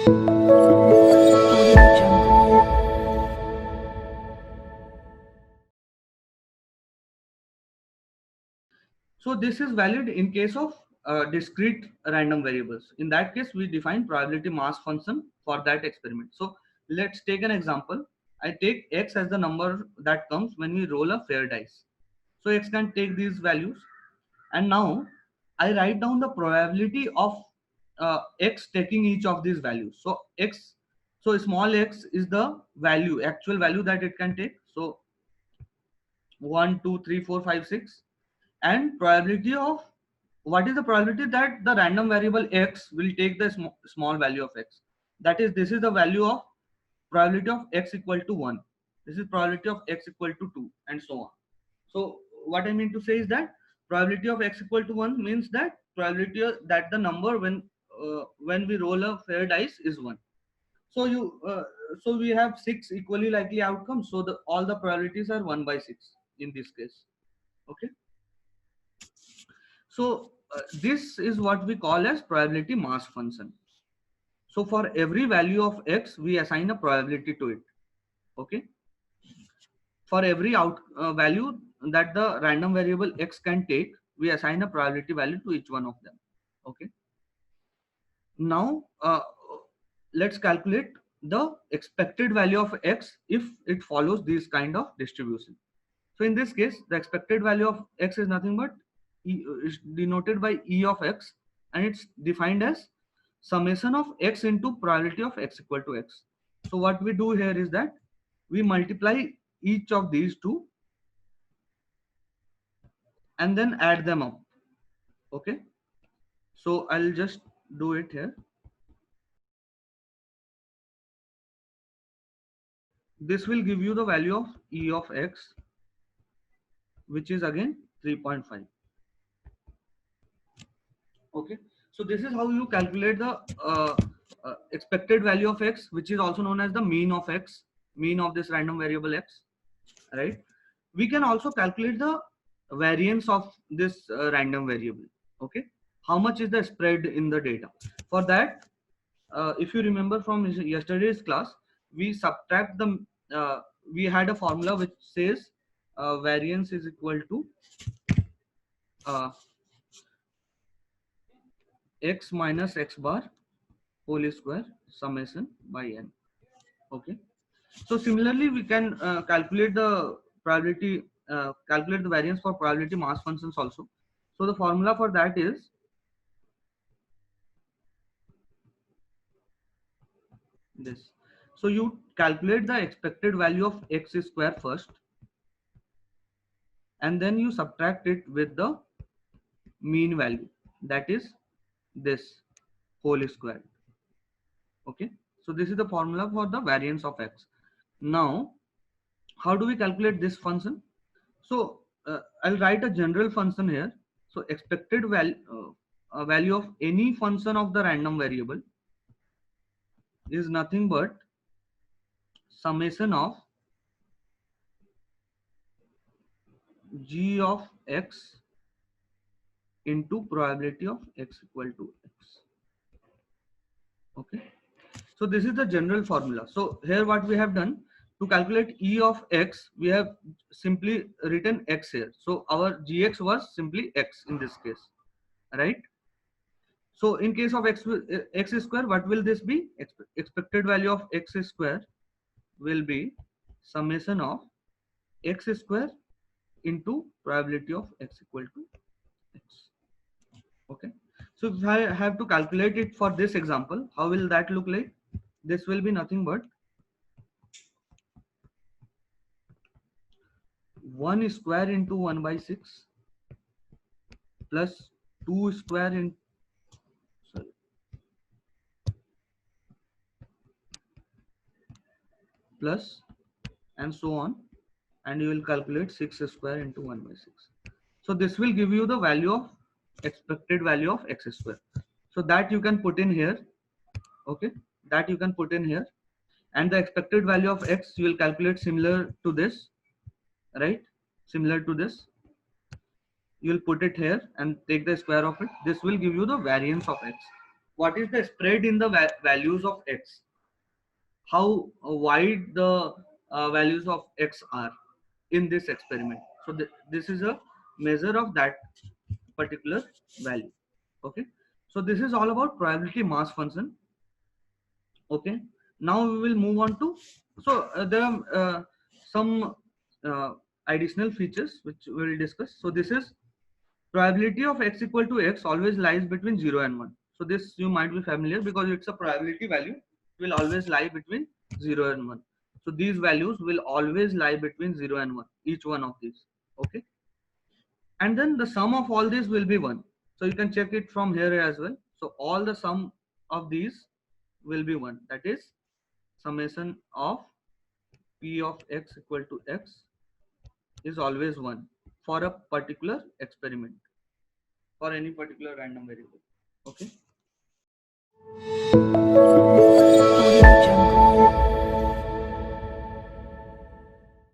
So this is valid in case of discrete random variables. In that case, we define probability mass function for that experiment. So let's take an example. I take x as the number that comes when we roll a fair dice. So x can take these values, and now I write down the probability of x taking each of these values. So x, so small x is the value, actual value that it can take. So 1, 2, 3, 4, 5, 6, and probability of, what is the probability that the random variable x will take the small value of x. That is, this is the value of probability of x equal to 1. This is probability of x equal to 2, and so on. So what I mean to say is that probability of x equal to 1 means that probability that the number when we roll a fair dice is 1. So so we have 6 equally likely outcomes. So the all the probabilities are 1 by 6 in this case. Okay. So this is what we call as probability mass function. So for every value of x, we assign a probability to it. Okay. For every value that the random variable x can take, we assign a probability value to each one of them. Okay. Now let's calculate the expected value of x if it follows this kind of distribution. So in this case, the expected value of x is nothing but is denoted by e of x, and it's defined as summation of x into probability of x equal to x. So what we do here is that we multiply each of these two and then add them up. Okay. So I'll just do it here. This will give you the value of e of x, which is again 3.5. Okay. So this is how you calculate the expected value of x, which is also known as the mean of x, mean of this random variable x, right? We can also calculate the variance of this random variable. Okay. How much is the spread in the data? For that, if you remember from yesterday's class, we subtract the we had a formula which says variance is equal to uh, x minus x bar whole square summation by n. Okay. So similarly, we can calculate the probability, calculate the variance for probability mass functions also. So the formula for that is this. So you calculate the expected value of x square first, and then you subtract it with the mean value, that is this whole square. Okay. So this is the formula for the variance of x. Now, how do we calculate this function? So I'll write a general function here. So expected value of any function of the random variable is nothing but summation of g of x into probability of x equal to x. Okay. So this is the general formula. So here what we have done, to calculate e of x, we have simply written x here. So our gx was simply x in this case, right? So in case of x square, what will this be? Expected value of x square will be summation of x square into probability of x equal to x. Okay. So if I have to calculate it for this example, how will that look like? This will be nothing but 1 square into 1 by 6 plus 2 square in, sorry, plus, and so on, and you will calculate 6 square into 1 by 6. So this will give you the value of expected value of x square. So that you can put in here. Okay. That you can put in here, and the expected value of x you will calculate similar to this, right? Similar to this. You will put it here and take the square of it. This will give you the variance of x. what is the spread in the values of x, how wide the values of x are in this experiment. So this is a measure of that particular value. Okay, so this is all about probability mass function. Okay, now we will move on to, so there are some uh, additional features which we will discuss. So this is probability of x equal to x always lies between 0 and 1. So this you might be familiar because it's a probability value, it will always lie between 0 and 1. So these values will always lie between 0 and 1, each one of these. Okay, and then the sum of all these will be 1. So you can check it from here as well. So all the sum of these will be 1, that is summation of p of x equal to x is always 1 for a particular experiment, for any particular random variable. Okay.